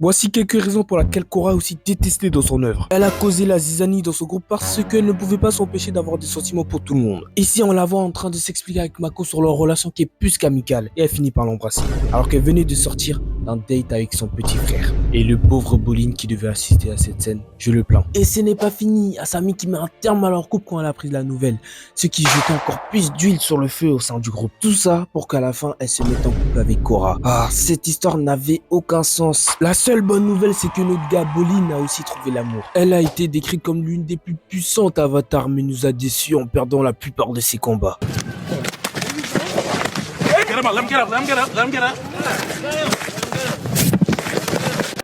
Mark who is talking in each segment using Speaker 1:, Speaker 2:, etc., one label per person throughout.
Speaker 1: Voici quelques raisons pour lesquelles Korra est aussi détestée dans son œuvre. Elle a causé la zizanie dans son groupe parce qu'elle ne pouvait pas s'empêcher d'avoir des sentiments pour tout le monde. Ici, on la voit en train de s'expliquer avec Mako sur leur relation qui est plus qu'amicale et elle finit par l'embrasser, alors qu'elle venait de sortir d'un date avec son petit frère. Et le pauvre Bolin qui devait assister à cette scène, je le plains. Et ce n'est pas fini, Asami qui met un terme à leur couple quand elle a appris la nouvelle, ce qui jetait encore plus d'huile sur le feu au sein du groupe. Tout ça pour qu'à la fin, elle se mette en couple avec Korra. Ah, cette histoire n'avait aucun sens. La seule bonne nouvelle, c'est que notre gars Bolin a aussi trouvé l'amour. Elle a été décrite comme l'une des plus puissantes avatars, mais nous a déçus en perdant la plupart de ses combats.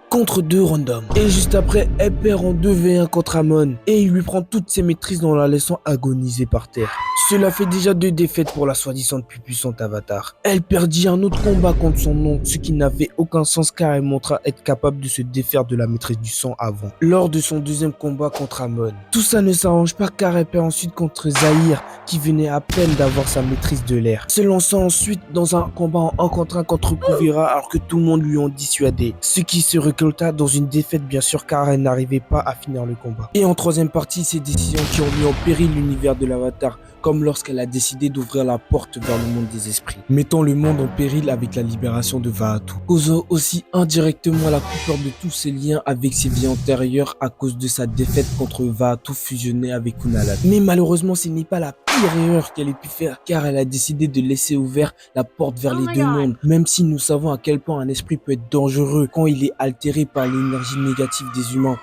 Speaker 1: Contre deux randoms. Et juste après, elle perd en 2v1 contre Amon. Et il lui prend toutes ses maîtrises en la laissant agoniser par terre. Cela fait déjà 2 défaites pour la soi-disant plus puissante avatar. Elle perdit un autre combat contre son oncle, ce qui n'avait aucun sens car elle montra être capable de se défaire de la maîtrise du sang avant, lors de son deuxième combat contre Amon. Tout ça ne s'arrange pas car elle perd ensuite contre Zahir, qui venait à peine d'avoir sa maîtrise de l'air, se lançant ensuite dans un combat en 1 contre 1 contre Kuvira alors que tout le monde lui en dissuadé, ce qui se récolta dans une défaite bien sûr car elle n'arrivait pas à finir le combat. Et en troisième partie, ces décisions qui ont mis en péril l'univers de l'avatar, comme lorsqu'elle a décidé d'ouvrir la porte vers le monde des esprits, mettant le monde en péril avec la libération de Vaatu, causant aussi indirectement la coupure de tous ses liens avec ses vies antérieures à cause de sa défaite contre Vaatu fusionnée avec Unalad. Mais malheureusement, ce n'est pas la pire erreur qu'elle ait pu faire car elle a décidé de laisser ouvert la porte vers les deux mondes, même si nous savons à quel point un esprit peut être dangereux quand il est altéré par l'énergie négative des humains.